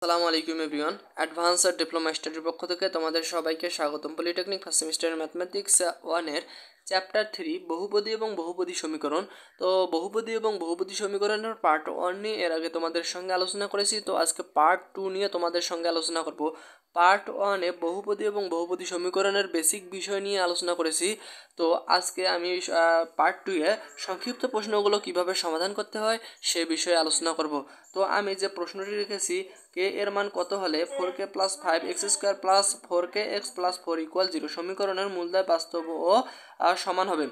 আসসালামু আলাইকুম everyone. Advanced diploma স্টাডির পক্ষ থেকে তোমাদের সবাইকে স্বাগতম। পলিটেকনিক ফার্স্ট সেমিস্টারের ম্যাথমেটিক্স 1-এর চ্যাপ্টার 3 বহুপদী এবং বহুপদী সমীকরণ। তো বহুপদী এবং বহুপদী সমীকরণের পার্ট 1 নিয়ে এর আগে তোমাদের সঙ্গে আলোচনা করেছি। তো আজকে পার্ট 2 নিয়ে তোমাদের সঙ্গে আলোচনা করব। পার্ট 1-এ বহুপদী এবং বহুপদী সমীকরণের বেসিক বিষয় নিয়ে আলোচনা করেছি। তো আজকে আমি পার্ট 2-এ সংক্ষিপ্ত প্রশ্নগুলো কিভাবে সমাধান করতে হয় সে বিষয়ে আলোচনা করব। তো আমি যে প্রশ্নটি রেখেছি, কে এর মান কত হলে 4k plus 5x² plus 4k x plus 4 equal 0 সমীকরণের মূলদ্বয় বাস্তব ও সমান হবে।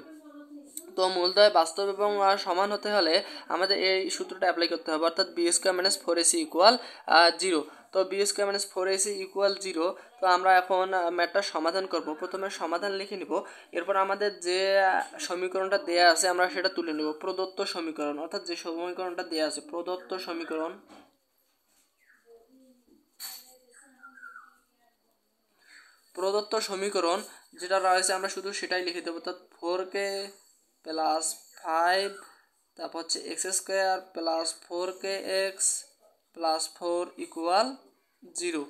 তো মূলদ্বয় বাস্তব এবং সমান হতে হলে আমাদের এই সূত্রটা অ্যাপ্লাই করতে হবে, অর্থাৎ b² - 4ac ইকুয়াল 0। তো b² - 4ac ইকুয়াল 0। তো আমরা এখন ম্যাথটা সমাধান করব। প্রথমে সমাধান লিখে নিব, এরপর আমাদের যে সমীকরণটা দেয়া আছে আমরা সেটা তুলে নেব। প্রদত্ত সমীকরণ, অর্থাৎ যে সমীকরণটা দেয়া আছে প্রদত্ত সমীকরণ, যেটা রয়েছে আমরা শুধু সেটাই লিখে দেবো। অর্থাৎ 4k প্লাস 5, তারপর হচ্ছে x² plus 4k x plus 4 equal 0।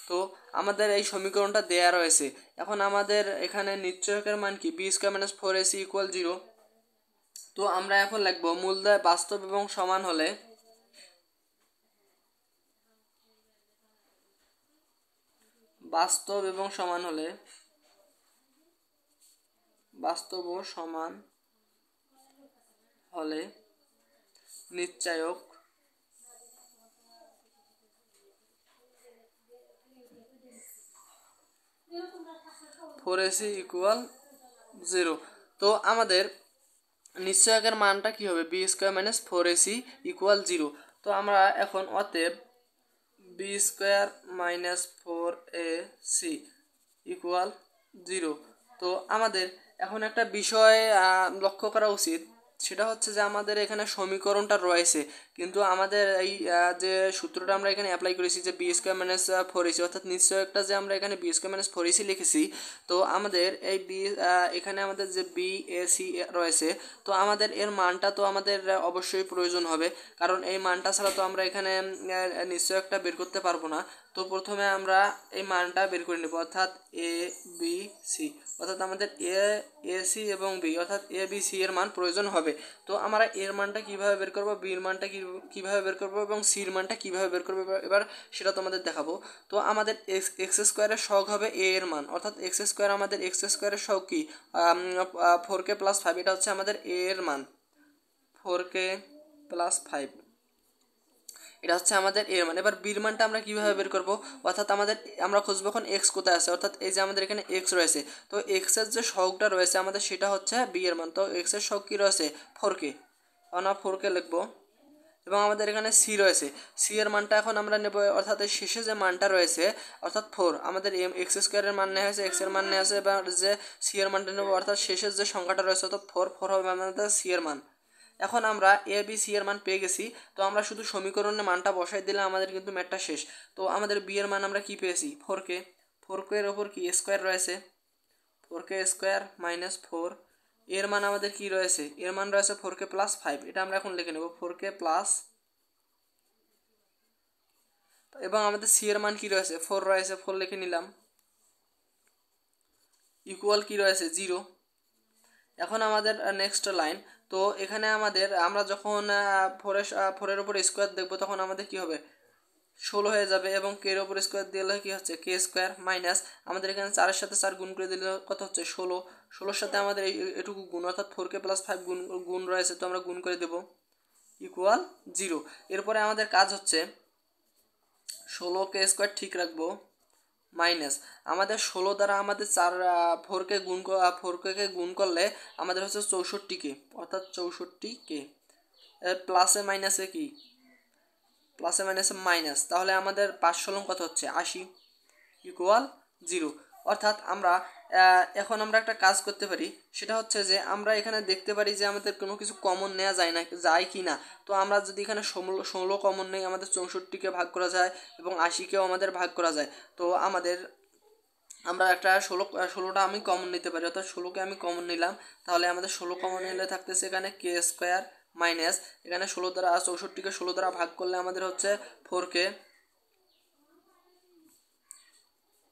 তো আমাদের এই সমীকরণটা দেয়া রয়েছে। এখন আমাদের এখানে নিশ্চয়কের মান কি, b² - 4ac ইকুয়াল 0। তো আমরা এখন লিখবো মূলদ্বয় বাস্তব এবং সমান হলে বাস্তব ও সমান হলে নিশ্চয়ক 4ac ইকুয়াল 0। তো আমাদের নিশ্চয়কের মানটা কি হবে, b² - 4ac ইকুয়াল 0। তো আমরা এখন অতএব b² - 4ac ইকুয়াল 0। তো আমাদের এখন একটা বিষয় লক্ষ্য করা উচিত, সেটা হচ্ছে যে আমাদের এখানে সমীকরণটা রয়েছে, কিন্তু আমাদের এই যে সূত্রটা আমরা এখানে অ্যাপ্লাই করেছি যে b² - 4ac, অর্থাৎ নিশ্চয়কটা যে আমরা এখানে b² - 4ac লিখেছি। তো আমাদের এই এখানে আমাদের যে BAC রয়েছে, তো আমাদের এর মানটা তো আমাদের অবশ্যই প্রয়োজন হবে, কারণ এই মানটা ছাড়া তো আমরা এখানে নিশ্চয়কটা বের করতে পারবো না। তো প্রথমে আমরা এই মানটা বের করে নেব, অর্থাৎ ABC, অর্থাৎ আমাদের AC এবং B, অর্থাৎ ABC এর মান প্রয়োজন হবে। তো আমরা এর মানটা কিভাবে বের করব, B এর মানটা কিভাবে বের করব এবং C এর মানটা কিভাবে বের করব এবার সেটা তোমাদের দেখাবো। তো আমাদের x² এর সহগ হবে a এর মান, অর্থাৎ x², আমাদের x² এর সহগ কি 4k প্লাস 5, এটা হচ্ছে আমাদের a এর মান 4k প্লাস 5, এটা হচ্ছে আমাদের এর মান। এবার বির মানটা আমরা কিভাবে বের করব, অর্থাৎ আমরা খুঁজবো এখন এক্স কোথায় আছে, অর্থাৎ এই যে আমাদের এখানে এক্স রয়েছে, তো এক্স এর যে সহগটা রয়েছে আমাদের সেটা হচ্ছে বি এর মান। তো এক্স এর সহগ কি রয়েছে 4k, আমরা 4k লিখবো। এবং আমাদের এখানে সি রয়েছে, সি এর মানটা এখন আমরা নেব, অর্থাৎ এই শেষে যে মানটা রয়েছে অর্থাৎ 4, আমাদের x² এর মান নেওয়া হয়েছে, এক্স এর মান নেওয়া আছে, এবার যে সি এর মানটা নেব, অর্থাৎ শেষের যে সংখ্যাটা রয়েছে অর্থাৎ 4 হবে আমাদের সি এর মান। এখন আমরা এ বি সি এর মান পেয়ে গেছি। তো আমরা শুধু সমীকরণে মানটা বসাই দিলে আমাদের কিন্তু ম্যাথটা শেষ। তো আমাদের বি এর মান আমরা কি পেয়েছি 4k, 4k এর ওপর কি স্কোয়ার রয়েছে, 4k স্কোয়ার মাইনাস 4, এর মান আমাদের কি রয়েছে, এর মান রয়েছে 4k প্লাস 5, এটা আমরা এখন লিখে নেব 4k প্লাস, এবং আমাদের সি এর মান কি রয়েছে 4 রয়েছে, 4 লিখে নিলাম, ইকুয়াল কি রয়েছে 0। এখন আমাদের নেক্সট লাইন, তো এখানে আমরা যখন ফোরের উপর স্কোয়ার দেখবো তখন আমাদের কি হবে 16 হয়ে যাবে, এবং কে এর উপর স্কোয়ার দিলে কি হচ্ছে k² মাইনাস আমাদের এখানে 4-এর সাথে 4 গুণ করে দিলে কত হচ্ছে 16, 16-এর সাথে আমাদের এটুকু গুণ, অর্থাৎ 4k প্লাস 5 গুণ রয়েছে, তো আমরা গুণ করে দেবো ইকুয়াল 0। এরপরে আমাদের কাজ হচ্ছে 16k² ঠিক রাখবো মাইনাস আমাদের 16 দ্বারা আমাদের 4k গুণ করলে আমাদের হচ্ছে 64k, অর্থাৎ 64k প্লাসে মাইনাসে কি প্লাসে মাইনাসে মাইনাস, তাহলে আমাদের 5 কত হচ্ছে 80 ইকুয়াল 0। অর্থাৎ আমরা এখন আমরা একটা কাজ করতে পারি, সেটা হচ্ছে যে আমরা এখানে দেখতে পারি যে আমাদের কোনো কিছু কমন নেওয়া যায় কি না। তো আমরা যদি এখানে 16 কমন নেই, আমাদের 64কে ভাগ করা যায় এবং 80কেও আমাদের ভাগ করা যায়। তো আমরা একটা 16টা আমি কমন নিতে পারি, অর্থাৎ 16কে আমি কমন নিলাম, তাহলে আমাদের 16 কমন নিলে থাকতেছে এখানে k² মাইনাস এখানে 16 দ্বারা 64কে 16 দ্বারা ভাগ করলে আমাদের হচ্ছে 4k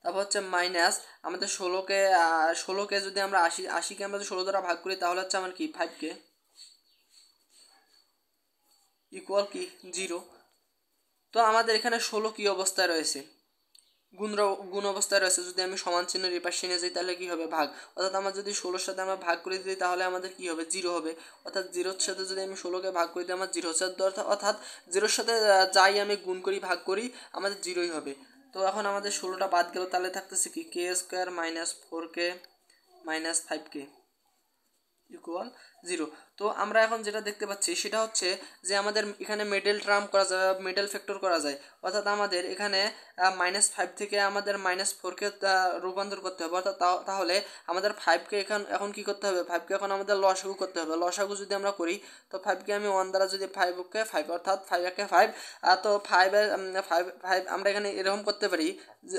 তারপর হচ্ছে মাইনাস আমাদের 16কে যদি আমরা 80কে আমরা যদি 16 দ্বারা ভাগ করি তাহলে হচ্ছে আমার কি 5k ইকুয়াল কি 0। তো আমাদের এখানে 16 কি অবস্থায় রয়েছে, গুণ অবস্থায় রয়েছে। যদি আমি সমান চিহ্ন এপাশে নিয়ে যাই তাহলে কি হবে ভাগ, অর্থাৎ আমরা যদি 16-র সাথে আমরা ভাগ করে দিই তাহলে আমাদের কি হবে 0 হবে, অর্থাৎ 0-র সাথে যদি আমি 16কে ভাগ করে দিই আমার 0 হচ্ছে, অর্থাৎ 0-র সাথে যাই আমি গুণ করি ভাগ করি আমাদের 0ই হবে। তো এখন আমাদের 16টা বাদ গেল, তাহলে থাকতেছে কি k square minus 4k minus 5k equal 0। তো আমরা এখন যেটা দেখতে পাচ্ছি সেটা হচ্ছে যে আমাদের এখানে মিডল টার্ম করা যায়, মিডল ফ্যাক্টর করা যায়, অর্থাৎ আমাদের এখানে -5 থেকে আমাদের -4কে রূপান্তর করতে হবে, অর্থাৎ তাহলে আমাদের 5কে এখন কি করতে হবে, 5কে এখন আমাদের লসাগু করতে হবে। লসাগু যদি আমরা করি তো 5কে আমি 1 দ্বারা যদি 5কে 5 অর্থাৎ 5 5 তো 5 5 আমরা এখানে এরকম করতে পারি যে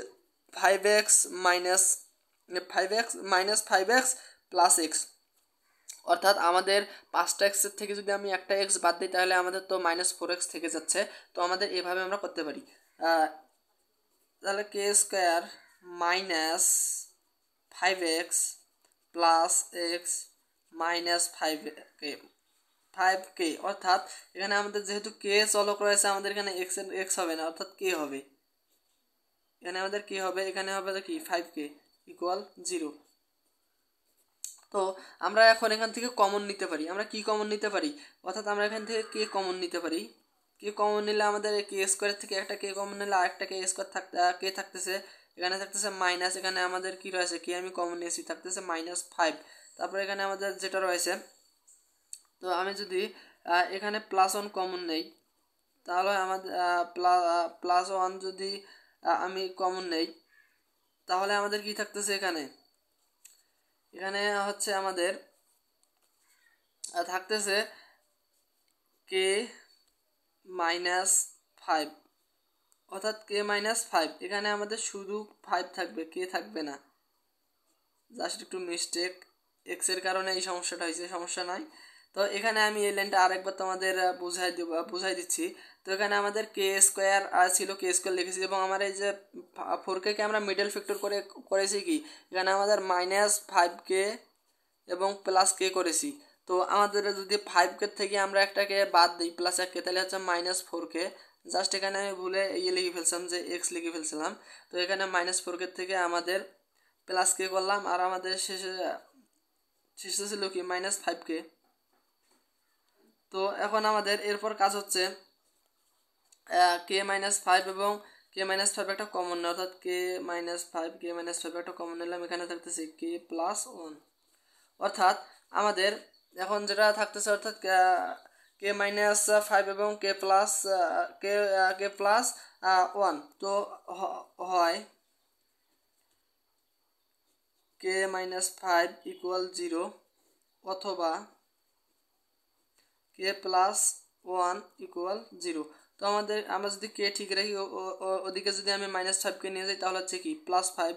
5x minus 5x plus x, অর্থাৎ আমাদের 5টা এক্সের থেকে যদি আমি একটা এক্স বাদ দিই তাহলে আমাদের তো -4x থেকে যাচ্ছে। তো আমাদের এভাবে আমরা করতে পারি, তাহলে k square minus 5x plus x minus 5k, অর্থাৎ এখানে আমাদের যেহেতু k চলক রয়েছে আমাদের এখানে x হবে না, অর্থাৎ k হবে, এখানে আমাদের k হবে, এখানে হবে কি 5k ইকুয়াল 0। তো আমরা এখন এখান থেকে কমন নিতে পারি, আমরা কি কমন নিতে পারি, অর্থাৎ আমরা এখান থেকে কে কমন নিতে পারি। কে কমন নিলে আমাদের কে স্কোয়ারের থেকে একটা কে কমন নিলে আরেকটা কে স্কোয়ার কে থাকতেছে, এখানে থাকতেছে মাইনাস, এখানে আমাদের কি রয়েছে কে আমি কমন নিয়েছি থাকতেছে -5। তারপর এখানে আমাদের যেটা রয়েছে, তো আমি যদি এখানে +1 কমন নেই তাহলে আমাদের +1 যদি আমি কমন নেই তাহলে আমাদের কি থাকতেছে, এখানে হচ্ছে আমাদের থাকতেছে k -5, অর্থাৎ k -5, এখানে আমাদের শুধু 5 থাকবে, k থাকবে না, জাস্ট একটু মিস্টেক, এক্স এর কারণে এই সমস্যাটা হয়েছে, সমস্যা নয়। তো এখানে আমি এই লাইনটা আরেকবার তোমাদের বুঝাই দিচ্ছি। তো এখানে আমাদের কে স্কোয়ার ছিল, কে স্কোয়ার লিখেছি, এবং আমার এই যে 4k কে আমরা মিডল ফ্যাক্টর করেছি কি, এখানে আমাদের -5k এবং +k করেছি। তো আমাদের যদি 5k থেকে আমরা একটাকে বাদ দিই +1k তাহলে হচ্ছে -4k, জাস্ট এখানে আমি ভুলে লিখে ফেলছিলাম যে এক্স লিখে ফেলছিলাম। তো এখানে -4k থেকে আমাদের +k করলাম, আর আমাদের শেষে ছিল কি -5k। তো এখন আমাদের এরপর কাজ হচ্ছে k -5 এবং k -5 একটা কমন নেই, অর্থাৎ k-5 একটা কমন নিলাম, এখানে থাকতেছে k +1, অর্থাৎ আমাদের এখন যেটা থাকতেছে, অর্থাৎ k-5 এবং k+1, তো হয় k-5 ইকুয়াল 0 অথবা k+1 ইকুয়াল 0। তো আমরা যদি কে ঠিক রাখি ওদিকে যদি আমি -5কে নিয়ে যাই তাহলে হচ্ছে কি +5,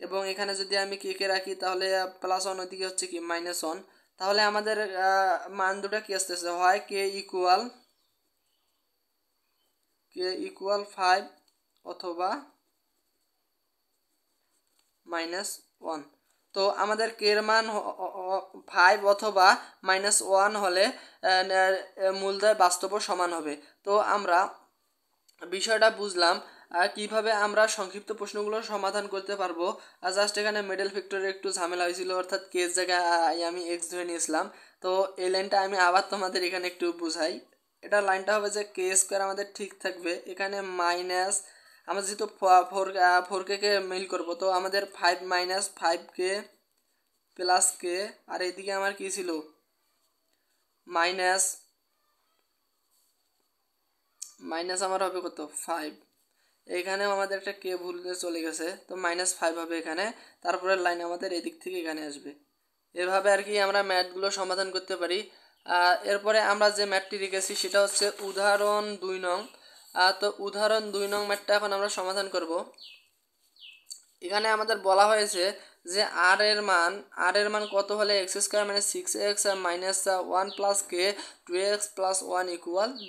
এবং এখানে যদি আমি কে রাখি তাহলে +1, ওদিকে হচ্ছে কি -1। তাহলে আমাদের মান দুটো কি আসতেছে, হয় কে ইকুয়াল 5 অথবা -1। তো আমাদের কে এর মান 5 অথবা -1 হলে মূলদয় বাস্তব সমান হবে। তো আমরা বিষয়টা বুঝলাম কিভাবে আমরা সংক্ষিপ্ত প্রশ্নগুলোর সমাধান করতে পারবো। জাস্ট এখানে মিডল ফ্যাক্টরে একটু ঝামেলা হয়েছিল, অর্থাৎ কেস জায়গায় আমি এক্স ধরে নিয়েছিলাম। তো এই লাইনটা আমি আবার তোমাদের এখানে একটু বুঝাই। এটা লাইনটা হবে যে কে স্কোয়ার আমাদের ঠিক থাকবে, এখানে মাইনাস আমরা যেহেতু 4k কে মিল করবো, তো আমাদের 5 -5k +k, আর এদিকে আমার কি ছিল মাইনাস আমার হবে কত 5, এইখানেও আমাদের একটা কে ভুল চলে গেছে, তো -5 হবে এখানে, তারপরের লাইন আমাদের এদিক থেকে এখানে আসবে। এভাবে আর কি আমরা ম্যাথগুলো সমাধান করতে পারি। এরপরে আমরা যে ম্যাথটি রেখেছি সেটা হচ্ছে উদাহরণ 2 নং। তো উদাহরণ 2 নং ম্যাথটা এখন আমরা সমাধান করব। এখানে আমাদের বলা হয়েছে যে আর এর মান কত হলে x² -6x -1 + k 2x + 1 =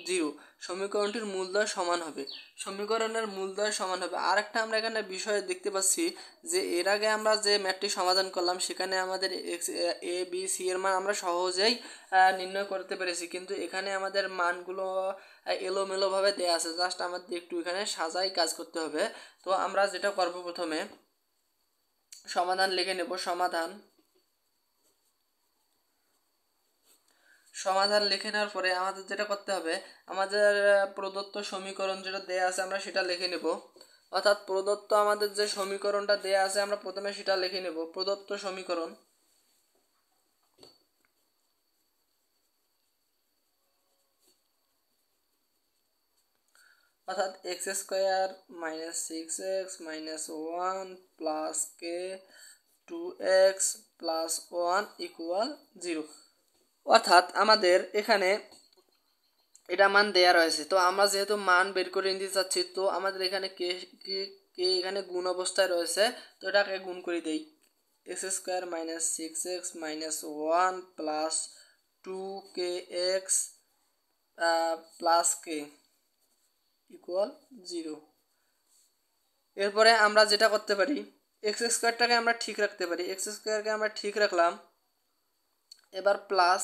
0। সমীকরণটির মূলদ্বয় সমান হবে। সমীকরণের মূলদ্বয় সমান হবে। আরেকটা আমরা এখানে বিষয় দেখতে পাচ্ছি যে এর আগে আমরা যে ম্যাথটি সমাধান করলাম সেখানে আমাদের এ বি সি এর মান আমরা সহজেই নির্ণয় করতে পেরেছি, কিন্তু এখানে আমাদের মানগুলো এলোমেলোভাবে দেওয়া আছে। জাস্ট আমাদের একটু এখানে সাজাই কাজ করতে হবে। তো আমরা যেটা করব, প্রথমে সমাধান লিখে নেব। সমাধান লিখে নেওয়ার পরে আমাদের যেটা করতে হবে, আমাদের প্রদত্ত সমীকরণ যেটা দেয়া আছে আমরা সেটা লিখে নেব। অর্থাৎ প্রদত্ত আমাদের যে সমীকরণটা দেয়া আছে আমরা প্রথমে সেটা লিখে নেব। প্রদত্ত সমীকরণ, অর্থাৎ x square minus 6x minus 1 plus k 2x plus 1 equal 0। অর্থাৎ আমাদের এখানে এটা মান দেয়া রয়েছে। তো আমরা যেহেতু মান বের করে নিতে চাচ্ছি, তো আমাদের এখানে কে কে কে এখানে গুণ অবস্থায় রয়েছে, তো এটাকে গুণ করে দেই। X square minus 6x minus 1 plus 2kx plus k equal 0। এরপরে আমরা যেটা করতে পারি, এক্স স্কোয়ারটাকে আমরা ঠিক রাখতে পারি। এক্স স্কোয়ারকে আমরা ঠিক রাখলাম। এবার প্লাস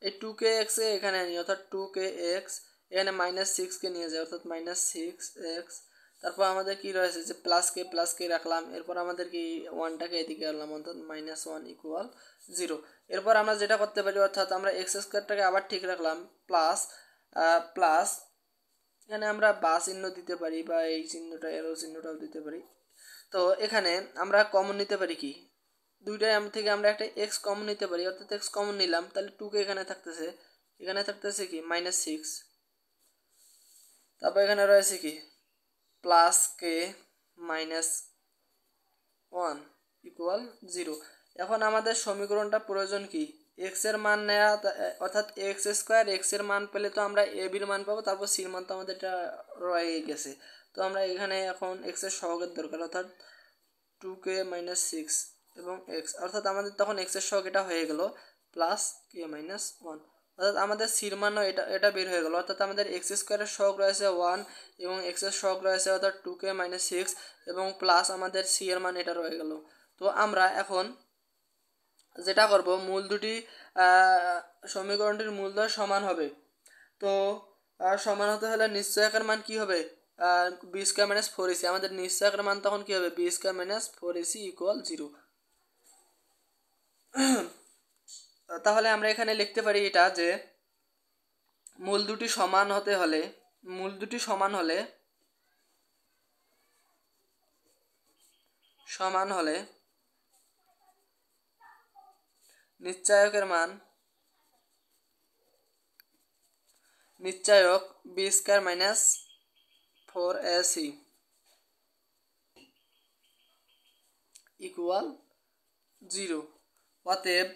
এই 2kx এখানে নিই, অর্থাৎ 2kx এখানে মাইনাস 6কে নিয়ে যায়, অর্থাৎ মাইনাস 6x। তারপর আমাদের কি রয়েছে যে প্লাস কে রাখলাম। এরপর আমাদের কি ওয়ানটাকে এদিকে আনলাম, অর্থাৎ মাইনাস 1 ইকুয়াল 0। এরপর আমরা যেটা করতে পারি, অর্থাৎ আমরা এক্স স্কোয়ারটাকে আবার ঠিক রাখলাম, প্লাস প্লাস এখানে আমরা বা চিহ্ন দিতে পারি বা এই চিহ্নটা এরো চিহ্নটাও দিতে পারি। তো এখানে আমরা কমন নিতে পারি কি, দুইটাই থেকে আমরা একটা এক্স কমন নিতে পারি, অর্থাৎ এক্স কমন নিলাম। তাহলে 2কে এখানে থাকতেছে কি মাইনাস 6। তারপর এখানে রয়েছে কি প্লাস কে মাইনাস 1 ইকুয়াল 0। এখন আমাদের সমীকরণটা প্রয়োজন কি, এক্স এর মান নেওয়া, অর্থাৎ এক্স স্কোয়ার। এক্স এর মান পেলে তো আমরা এ বির মান পাবো, তারপর সির মান তো আমাদের এটা রয়ে গেছে। তো আমরা এখানে এখন এক্স এর সহগের দরকার, অর্থাৎ 2k মাইনাস 6 এবং এক্স, অর্থাৎ আমাদের তখন এক্স এর সহগ এটা হয়ে গেল প্লাস কে মাইনাস 1। অর্থাৎ আমাদের সির মানও এটা বের হয়ে গেল। অর্থাৎ আমাদের এক্স স্কোয়ারের সহগ রয়েছে 1 এবং এক্স এর সহগ রয়েছে অর্থাৎ 2k মাইনাস 6 এবং প্লাস আমাদের সি এর মান এটা রয়ে গেল। তো আমরা এখন যেটা করব, মূল দুটি সমীকরণটির মূলদ্বয় সমান হবে। তো সমান হতে হলে নিশ্চয়কের মান কি হবে, বি স্কোয়ার মাইনাস 4ac। আমাদের নিশ্চয়কের মান তখন কি হবে, B square minus 4ac equal 0। তাহলে আমরা এখানে লিখতে পারি এটা যে মূল দুটি সমান হলে নিশ্চয়ক b square minus 4ac equal 0। অতএব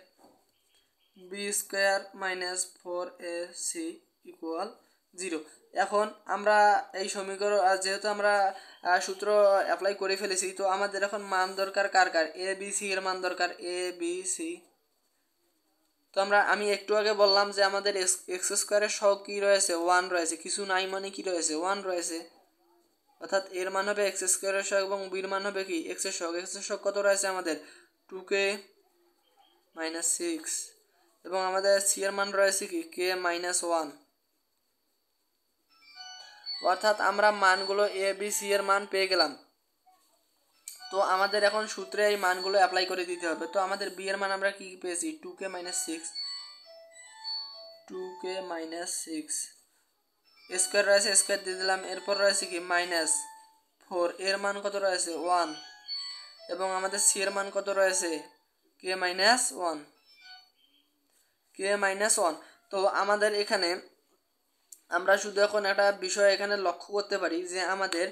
B square minus 4ac equal 0। এখন আমরা এই সমীকরণ, যেহেতু আমরা সূত্র অ্যাপ্লাই করে ফেলেছি, তো আমাদের এখন মান দরকার কার, এ বি সি এর মান দরকার, এ বি সি। তো আমি একটু আগে বললাম যে আমাদের এক্স স্কোয়ারের সহগ কি রয়েছে, 1 রয়েছে, কিছু নাই মানে কি রয়েছে, 1 রয়েছে। অর্থাৎ এর মান হবে এক্স স্কোয়ারের সহগ এবং বির মান হবে কি এক্স এর সহগ। এক্স এর সহগ কত রয়েছে আমাদের, 2k মাইনাস 6 এবং আমাদের সি এর মান রয়েছে কি কে মাইনাস 1। অর্থাৎ আমরা মানগুলো এ বি সি এর মান পেয়ে গেলাম। তো আমাদের এখন সূত্রে এই মানগুলো অ্যাপ্লাই করে দিতে হবে। তো আমাদের বি এর মান আমরা কি পেয়েছি, 2k মাইনাস 6 স্কোয়ার রয়েছে, স্কোয়ার দিয়ে দিলাম। এরপর রয়েছে কি মাইনাস 4, এর মান কত রয়েছে 1 এবং আমাদের সি এর মান কত রয়েছে কে মাইনাস 1। তো আমাদের এখানে আমরা শুধু এখন একটা বিষয় এখানে লক্ষ্য করতে পারি যে আমাদের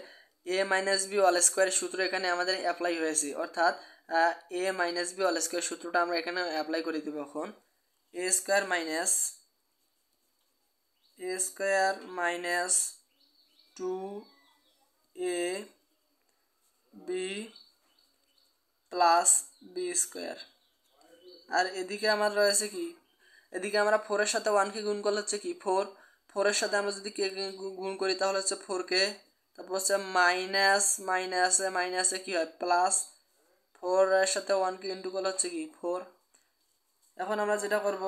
এ মাইনাস বি অল স্কোয়ারের সূত্র এখানে আমাদের অ্যাপ্লাই হয়েছে। অর্থাৎ a minus b whole square সূত্রটা আমরা এখানে অ্যাপ্লাই করে দেবো। এখন a square minus 2a b plus b square, আর এদিকে আমার রয়েছে কি, এদিকে আমরা 4 এর সাথে 1কে গুণ করলে হচ্ছে কি 4 4 এর সাথে আমরা যদি কে গুণ করি তাহলে হচ্ছে 4k, তারপর হচ্ছে মাইনাস মাইনাসে মাইনাসে কি হয় প্লাস, 4 এর সাথে 1 কে ইন্টু করলে হচ্ছে কি 4। এখন আমরা যেটা করব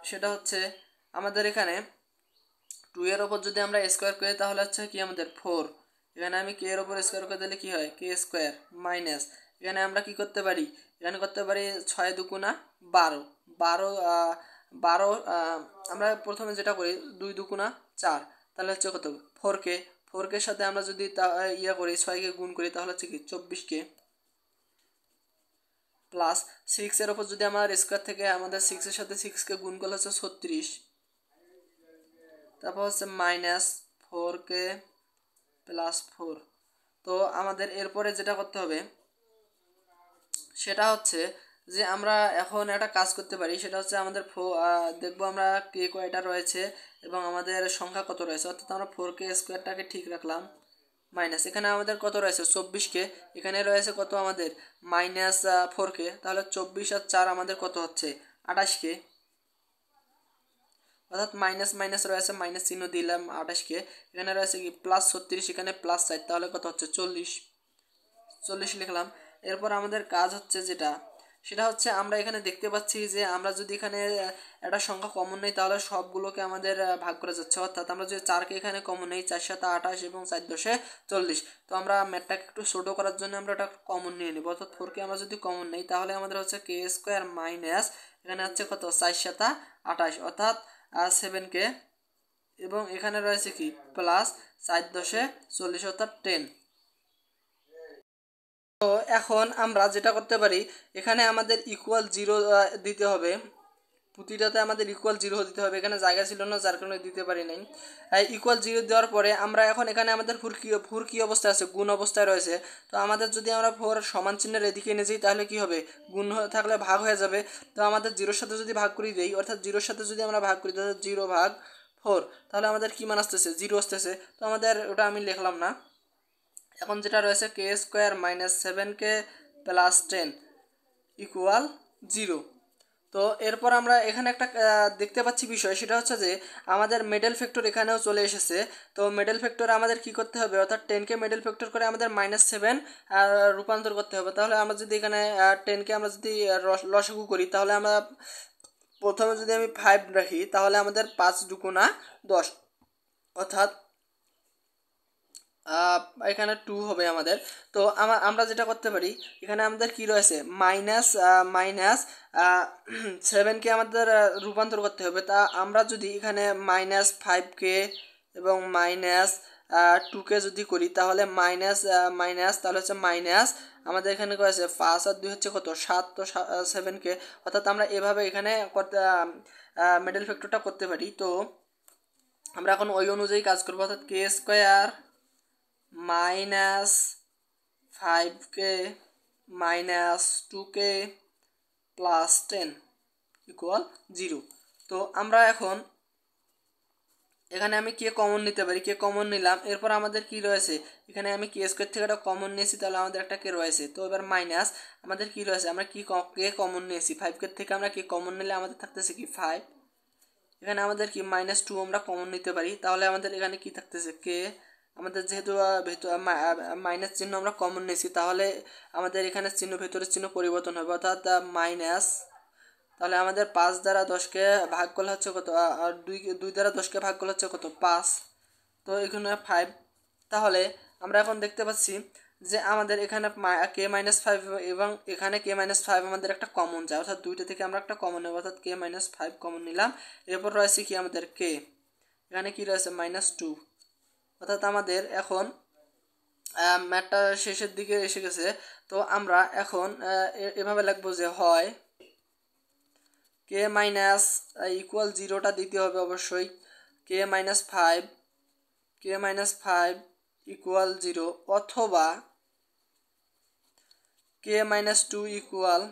সেটা হচ্ছে আমাদের এখানে 2 এর ওপর যদি আমরা স্কোয়ার করি তাহলে হচ্ছে কি আমাদের 4, এখানে আমি কে এর ওপর স্কোয়ার করে দিলে কি হয় কে স্কোয়ার মাইনাস, এখানে আমরা কি করতে পারি, এখানে করতে পারি 6 দুগুণা 12, 12 12 আমরা প্রথমে যেটা করি 2 দুগুণা 4, তাহলে হচ্ছে কত 4k, 4k এর সাথে আমরা যদি ইয়া করি 6কে গুণ করি তাহলে হচ্ছে কি 24k, প্লাস 6 এর ওপর যদি আমার স্কোয়ার থেকে আমাদের 6 এর সাথে 6কে গুণ করলে হচ্ছে 36, তারপর হচ্ছে মাইনাস 4k প্লাস 4। তো আমাদের এরপরে যেটা করতে হবে সেটা হচ্ছে যে আমরা এখন একটা কাজ করতে পারি, সেটা হচ্ছে আমাদের দেখবো আমরা কে কয়টা রয়েছে এবং আমাদের সংখ্যা কত রয়েছে, অর্থাৎ আমরা 4k স্কোয়ারটাকে ঠিক রাখলাম মাইনাস, এখানে আমাদের কত রয়েছে 24k, এখানে রয়েছে কত আমাদের মাইনাস 4k, তাহলে 24 আর 4 আমাদের কত হচ্ছে 28k, অর্থাৎ মাইনাস মাইনাস রয়েছে মাইনাস চিহ্ন দিলাম 28কে, এখানে রয়েছে কি প্লাস 36, এখানে প্লাস 4, তাহলে কত হচ্ছে 40 লিখলাম। এরপর আমাদের কাজ হচ্ছে যেটা সেটা হচ্ছে আমরা এখানে দেখতে পাচ্ছি যে আমরা যদি এখানে একটা সংখ্যা কমন নেই তাহলে সবগুলোকে আমাদের ভাগ করা যাচ্ছে, অর্থাৎ আমরা যদি 4কে এখানে কমন নেই 4 7 28 এবং 4 10 40, তো আমরা ম্যাথটাকে একটু ছোটো করার জন্য আমরা এটা কমন নিয়ে নেব, অর্থাৎ 4কে আমরা যদি কমন নেই তাহলে আমাদের হচ্ছে কে স্কোয়ার মাইনাস এখানে হচ্ছে কত 4 7 28, অর্থাৎ 7k, এবং এখানে রয়েছে কি প্লাস 4 10 40, অর্থাৎ 10। তো এখন আমরা যেটা করতে পারি এখানে আমাদের ইকুয়াল 0 দিতে হবে, প্রতিটাতে আমাদের ইকুয়াল 0 দিতে হবে, এখানে জায়গা ছিল না যার কারণে দিতে পারি নাই। ইকুয়াল 0 দেওয়ার পরে আমরা এখন এখানে আমাদের ফোর কি অবস্থায় আছে গুণ অবস্থায় রয়েছে, তো আমাদের যদি আমরা 4 সমান চিহ্নের এদিকে নিয়ে যাই তাহলে কি হবে গুণ থাকলে ভাগ হয়ে যাবে, তো আমাদের 0-র সাথে যদি ভাগ করে দেই, অর্থাৎ 0-র সাথে যদি আমরা ভাগ করি তাহলে 0 ভাগ 4, তাহলে আমাদের কি মান আসতেছে 0 আসতেছে, তো আমাদের ওটা আমি লিখলাম না। এখন যেটা রয়েছে k square minus 7k plus 10 equal 0। তো এরপর আমরা এখানে একটা দেখতে পাচ্ছি বিষয়, সেটা হচ্ছে যে আমাদের মিডল ফ্যাক্টর এখানেও চলে এসেছে, তো মিডল ফ্যাক্টর আমাদের কি করতে হবে, অর্থাৎ 10কে মিডল ফ্যাক্টর করে আমাদের -7 রূপান্তর করতে হবে, তাহলে আমরা যদি এখানে 10কে আমরা যদি লসাগু করি তাহলে আমরা প্রথমে যদি আমি 5 রাখি তাহলে আমাদের 5 দুগুণা 10, অর্থাৎ এখানে 2 হবে আমাদের। তো আমরা যেটা করতে পারি এখানে আমাদের কি রয়েছে মাইনাস মাইনাস 7কে আমাদের রূপান্তর করতে হবে, তা আমরা যদি এখানে -5k এবং -2কে যদি করি তাহলে মাইনাস মাইনাস তাহলে হচ্ছে মাইনাস আমাদের এখানে রয়েছে 5 আর 2 হচ্ছে কত 7, তো 7k, অর্থাৎ আমরা এভাবে এখানে মিডল ফ্যাক্টরটা করতে পারি। তো আমরা এখন ওই অনুযায়ী কাজ করবো, অর্থাৎ কে square -5k -2k plus 10 equal 0। তো আমরা এখন এখানে আমি কে কমন নিতে পারি, কে কমন নিলাম, এরপর আমাদের কি রয়েছে এখানে আমি কে স্কোয়ার থেকে একটা কমন নিয়েছি, তাহলে আমাদের একটা কে রয়েছে, তো এবার মাইনাস আমাদের কি রয়েছে আমরা কি কে কমন নিয়েছি 5k থেকে আমরা কে কমন নিলে আমাদের থাকতেছে কি 5, এখানে আমাদের কি -2 আমরা কমন নিতে পারি, তাহলে আমাদের এখানে কি থাকতেছে কে, আমাদের যেহেতু মাইনাস চিহ্ন আমরা কমন নিয়েছি তাহলে আমাদের এখানে চিহ্ন ভেতরের চিহ্ন পরিবর্তন হবে, অর্থাৎ মাইনাস, তাহলে আমাদের 5 দ্বারা 10কে ভাগ করলে হচ্ছে কত আর 2 দ্বারা 10কে ভাগ করলে হচ্ছে কত 5, তো এখানে 5, তাহলে আমরা এখন দেখতে পাচ্ছি যে আমাদের এখানে k-5 এবং এখানে k-5 আমাদের একটা কমন যায়, অর্থাৎ দুইটা থেকে আমরা একটা কমন নেব, অর্থাৎ k-5 কমন নিলাম, এরপর রয়েছে কি আমাদের k, এখানে কি রয়েছে -2, অর্থাৎ আমাদের এখন ম্যাথটা শেষের দিকে এসে গেছে। তো আমরা এখন এভাবে লিখবো যে হয় কে মাইনাস ইকুয়াল 0টা দিতে হবে অবশ্যই, k-5 ইকুয়াল 0 অথবা k-2 ইকুয়াল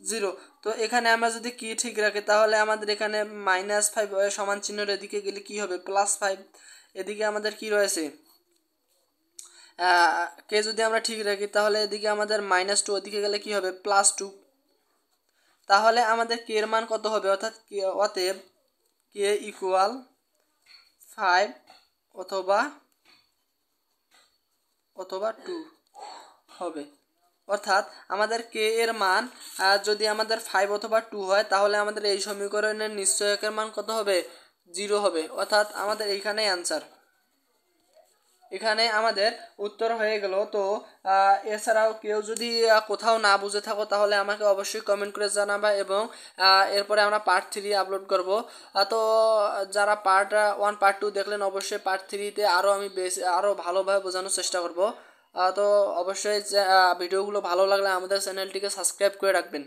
k-2 তো এখানে আমরা যদি কি ঠিক রাখি তাহলে আমাদের এখানে -5 সমান চিহ্নের এদিকে গেলে কি হবে +5, এদিকে আমাদের কি রয়েছে কে যদি আমরা ঠিক রাখি তাহলে এদিকে আমাদের -2, ওদিকে গেলে কি হবে +2, তাহলে আমাদের কে এর মান কত হবে, অর্থাৎ অতএব কে ইকুয়াল 5 অথবা 2 হবে। অর্থাৎ আমাদের কে এর মান যদি আমাদের 5 অথবা 2 হয়, তাহলে আমাদের এই সমীকরণের নিশ্চয়কের মান কত হবে, 0 হবে। অর্থাৎ আমাদের এইখানেই অ্যান্সার, এখানে আমাদের উত্তর হয়ে গেল। তো এছাড়াও কেউ যদি কোথাও না বুঝে থাকো তাহলে আমাকে অবশ্যই কমেন্ট করে জানাবা, এবং এরপরে আমরা পার্ট 3 আপলোড করব। তো যারা পার্ট 1 পার্ট 2 দেখলেন, অবশ্যই পার্ট 3-তে আরও আমি আরও ভালোভাবে বোঝানোর চেষ্টা করব। তো অবশ্যই ভিডিওগুলো ভালো লাগলে আমাদের চ্যানেলটিকে সাবস্ক্রাইব করে রাখবেন।